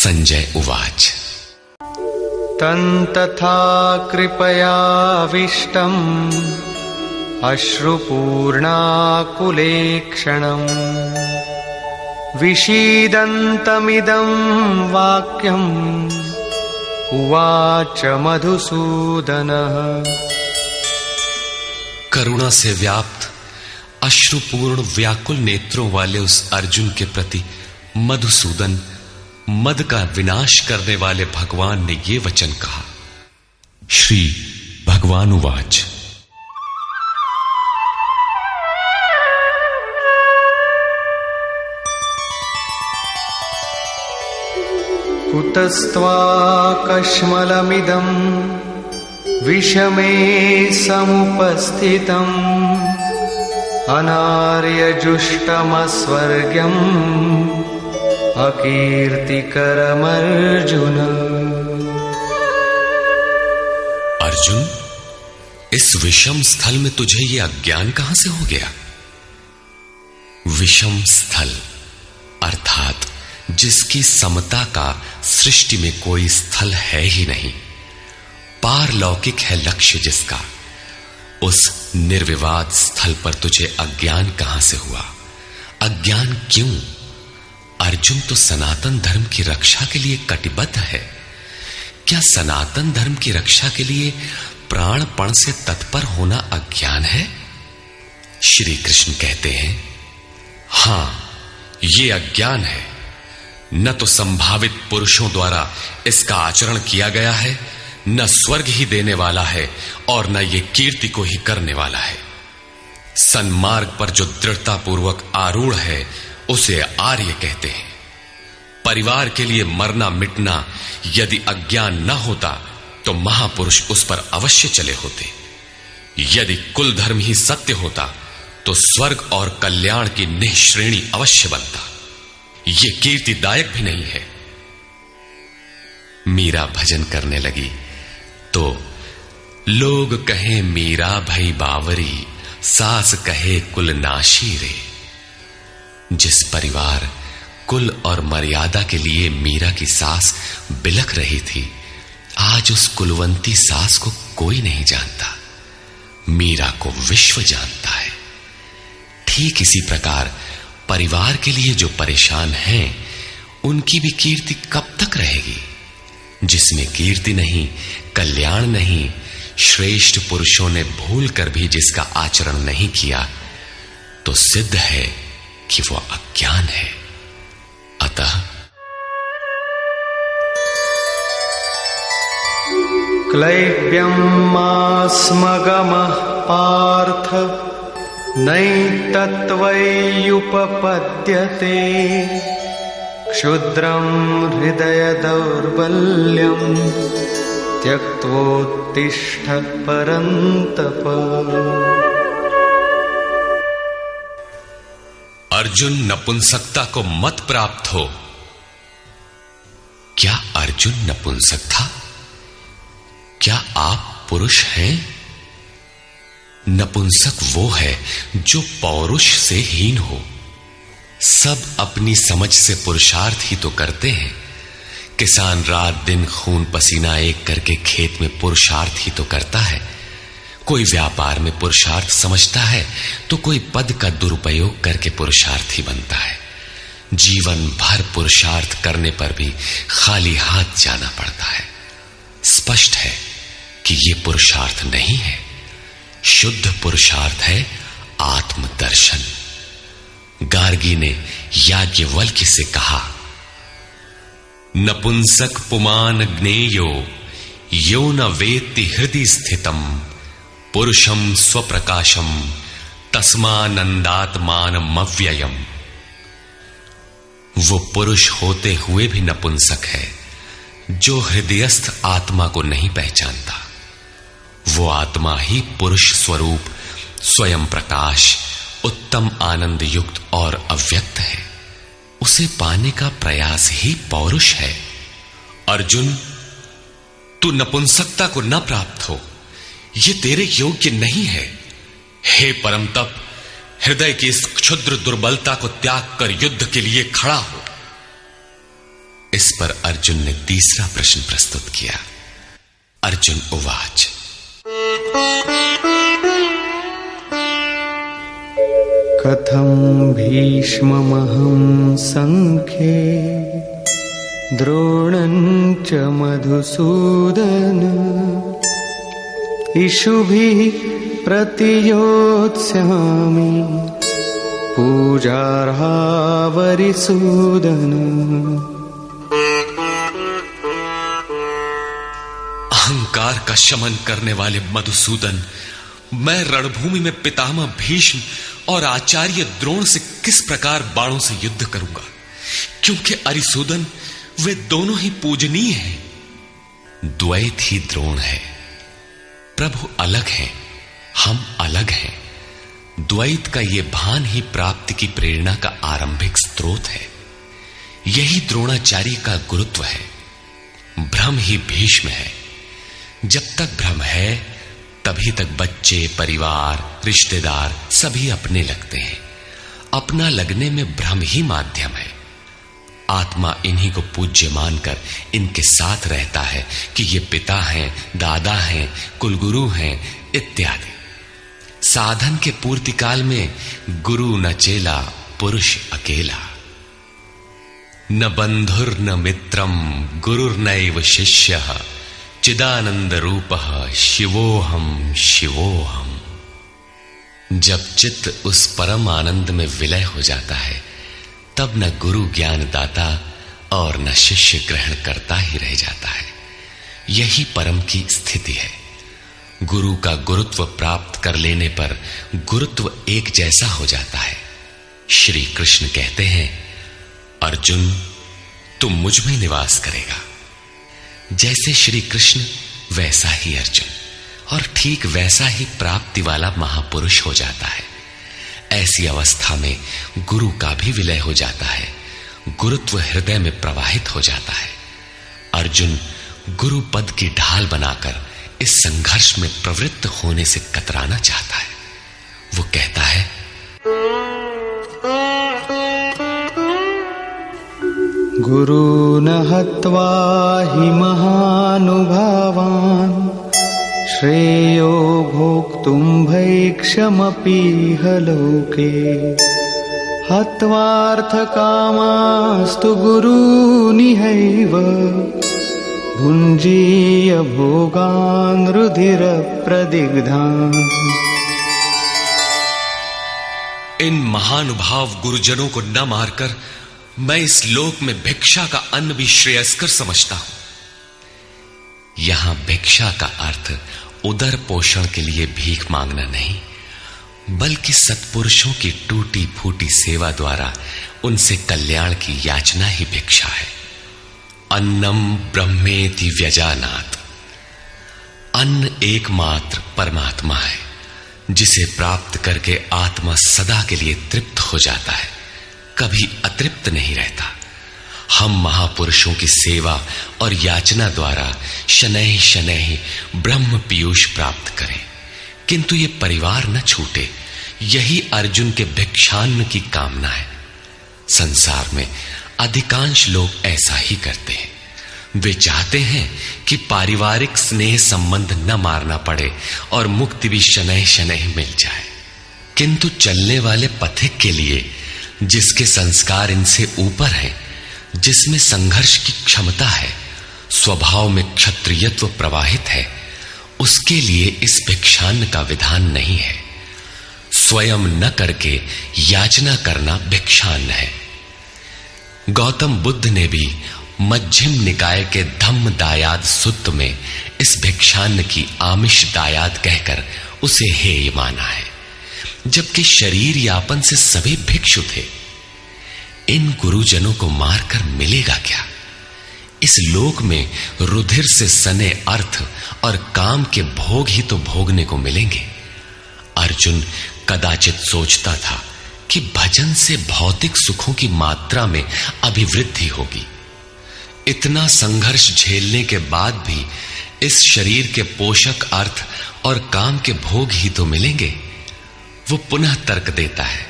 संजय उवाच। तन्तथा कृपयाविष्टम् अश्रुपूर्णाकुलेक्षणम् विषीदन्तमिदं वाक्यम् उवाच मधुसूदनः। करुणा से व्याप्त अश्रुपूर्ण व्याकुल नेत्रों वाले उस अर्जुन के प्रति मधुसूदन, मद का विनाश करने वाले भगवान ने ये वचन कहा। श्री भगवान उवाच। कुतस्त्वाकश्मलमिदं विषमे समुपस्थितम् अनार्यजुष्टमस्वर्ग्यम् अकीर्तिकरमर्जुन। अर्जुन, इस विषम स्थल में तुझे ये अज्ञान कहां से हो गया? विषम स्थल अर्थात जिसकी समता का सृष्टि में कोई स्थल है ही नहीं, पारलौकिक है लक्ष्य जिसका, उस निर्विवाद स्थल पर तुझे अज्ञान कहां से हुआ? अज्ञान क्यों? अर्जुन तो सनातन धर्म की रक्षा के लिए कटिबद्ध है। क्या सनातन धर्म की रक्षा के लिए प्राणपण से तत्पर होना अज्ञान है? श्री कृष्ण कहते हैं, हां, ये अज्ञान है। न तो संभावित पुरुषों द्वारा इसका आचरण किया गया है, न स्वर्ग ही देने वाला है और न ये कीर्ति को ही करने वाला है। सन्मार्ग पर जो दृढ़ता पूर्वक आरूढ़ है उसे आर्य कहते हैं। परिवार के लिए मरना मिटना यदि अज्ञान न होता तो महापुरुष उस पर अवश्य चले होते। यदि कुल धर्म ही सत्य होता तो स्वर्ग और कल्याण की निःश्रेणी अवश्य बनता। ये कीर्तिदायक भी नहीं है। मीरा भजन करने लगी तो लोग कहें मीरा भई बावरी, सास कहे कुल नाशी रे। जिस परिवार, कुल और मर्यादा के लिए मीरा की सास बिलख रही थी, आज उस कुलवंती सास को कोई नहीं जानता, मीरा को विश्व जानता है। ठीक इसी प्रकार परिवार के लिए जो परेशान हैं, उनकी भी कीर्ति कब तक रहेगी? जिसमें कीर्ति नहीं, कल्याण नहीं, श्रेष्ठ पुरुषों ने भूल कर भी जिसका आचरण नहीं किया, तो सिद्ध है कि वो अज्ञान है। अतः क्लैब्यमास्मगमः पार्थ नैतत्त्वय्युपपद्यते क्षुद्रं हृदय दौर्बल्यं त्यक्त्वोत्तिष्ठ परन्तप। अर्जुन, नपुंसकता को मत प्राप्त हो। क्या अर्जुन नपुंसक था? क्या आप पुरुष हैं? नपुंसक वो है जो पौरुष से हीन हो। सब अपनी समझ से पुरुषार्थ ही तो करते हैं। किसान रात दिन खून पसीना एक करके खेत में पुरुषार्थ ही तो करता है। कोई व्यापार में पुरुषार्थ समझता है तो कोई पद का दुरुपयोग करके पुरुषार्थी बनता है। जीवन भर पुरुषार्थ करने पर भी खाली हाथ जाना पड़ता है। स्पष्ट है कि यह पुरुषार्थ नहीं है। शुद्ध पुरुषार्थ है आत्मदर्शन। गार्गी ने याज्ञवल्क्य से कहा, नपुंसक पुमान ज्ञेयो यो न वेत्ति हृदि स्थितम पुरुषम स्वप्रकाशम तस्मानंदात्मानमव्ययम्। वो पुरुष होते हुए भी नपुंसक है जो हृदयस्थ आत्मा को नहीं पहचानता। वो आत्मा ही पुरुष स्वरूप, स्वयं प्रकाश, उत्तम आनंद युक्त और अव्यक्त है। उसे पाने का प्रयास ही पौरुष है। अर्जुन, तू नपुंसकता को न प्राप्त हो, ये तेरे योग्य नहीं है। हे परम तप, हृदय की इस क्षुद्र दुर्बलता को त्याग कर युद्ध के लिए खड़ा हो। इस पर अर्जुन ने तीसरा प्रश्न प्रस्तुत किया। अर्जुन उवाच कथं भीष्ममहं संख्ये द्रोणं च मधुसूदन इषुभिः प्रतियोत्स्यामि पूजार्हा वरिसूदन। अहंकार का शमन करने वाले मधुसूदन, मैं रणभूमि में पितामह भीष्म और आचार्य द्रोण से किस प्रकार बाणों से युद्ध करूंगा, क्योंकि अरिसूदन वे दोनों ही पूजनीय हैं। द्वैत ही द्रोण है। प्रभु अलग हैं, हम अलग हैं। द्वैत का ये भान ही प्राप्ति की प्रेरणा का आरंभिक स्रोत है। यही द्रोणाचार्य का गुरुत्व है। भ्रम ही भीष्म है। जब तक भ्रम है तभी तक बच्चे, परिवार, रिश्तेदार सभी अपने लगते हैं। अपना लगने में भ्रम ही माध्यम है। आत्मा इन्हीं को पूज्य मानकर इनके साथ रहता है कि ये पिता हैं, दादा हैं, कुलगुरु हैं इत्यादि। साधन के पूर्ति काल में गुरु न चेला, पुरुष अकेला। न बंधुर न मित्रम गुरुर्नैव शिष्यः चिदानंद रूपः शिवोहम शिवोहम। जब चित्त उस परम आनंद में विलय हो जाता है तब न गुरु ज्ञान दाता और न शिष्य ग्रहण करता ही रह जाता है। यही परम की स्थिति है। गुरु का गुरुत्व प्राप्त कर लेने पर गुरुत्व एक जैसा हो जाता है। श्री कृष्ण कहते हैं, अर्जुन तुम मुझ में निवास करेगा। जैसे श्री कृष्ण वैसा ही अर्जुन, और ठीक वैसा ही प्राप्ति वाला महापुरुष हो जाता है। ऐसी अवस्था में गुरु का भी विलय हो जाता है। गुरुत्व हृदय में प्रवाहित हो जाता है। अर्जुन गुरु पद की ढाल बनाकर इस संघर्ष में प्रवृत्त होने से कतराना चाहता है। वो कहता है, गुरून् हत्वा हि महानुभावान् श्रेयो भोक्तुं भैक्षमपीह लोके हत्वार्थकामास्तु गुरूनिहैव भुञ्जीय भोगान् रुधिरप्रदिग्धान्। इन महानुभाव गुरुजनों को न मारकर मैं इस लोक में भिक्षा का अन्न भी श्रेयस्कर समझता हूं। यहां भिक्षा का अर्थ उदर पोषण के लिए भीख मांगना नहीं, बल्कि सत्पुरुषों की टूटी फूटी सेवा द्वारा उनसे कल्याण की याचना ही भिक्षा है। अन्नम ब्रह्मेति व्यजानात्। अन्न एकमात्र परमात्मा है, जिसे प्राप्त करके आत्मा सदा के लिए तृप्त हो जाता है, कभी अतृप्त नहीं रहता। हम महापुरुषों की सेवा और याचना द्वारा शनैः शनैः ब्रह्म पीयूष प्राप्त करें, किंतु ये परिवार न छूटे, यही अर्जुन के भिक्षान्न की कामना है। संसार में अधिकांश लोग ऐसा ही करते हैं। वे चाहते हैं कि पारिवारिक स्नेह संबंध न मारना पड़े और मुक्ति भी शनैः शनैः मिल जाए, किंतु चलने वाले पथिक के लिए, जिसके संस्कार इनसे ऊपर है, जिसमें संघर्ष की क्षमता है, स्वभाव में क्षत्रियत्व प्रवाहित है, उसके लिए इस भिक्षान्न का विधान नहीं है। स्वयं न करके याचना करना भिक्षान्न है। गौतम बुद्ध ने भी मध्यम निकाय के धम्म दायाद सुत्त में इस भिक्षान्न की आमिष दायाद कहकर उसे हेय माना है, जबकि शरीर यापन से सभी भिक्षु थे। इन गुरुजनों को मारकर मिलेगा क्या? इस लोक में रुधिर से सने अर्थ और काम के भोग ही तो भोगने को मिलेंगे। अर्जुन कदाचित सोचता था कि भजन से भौतिक सुखों की मात्रा में अभिवृद्धि होगी। इतना संघर्ष झेलने के बाद भी इस शरीर के पोषक अर्थ और काम के भोग ही तो मिलेंगे। वो पुनः तर्क देता है,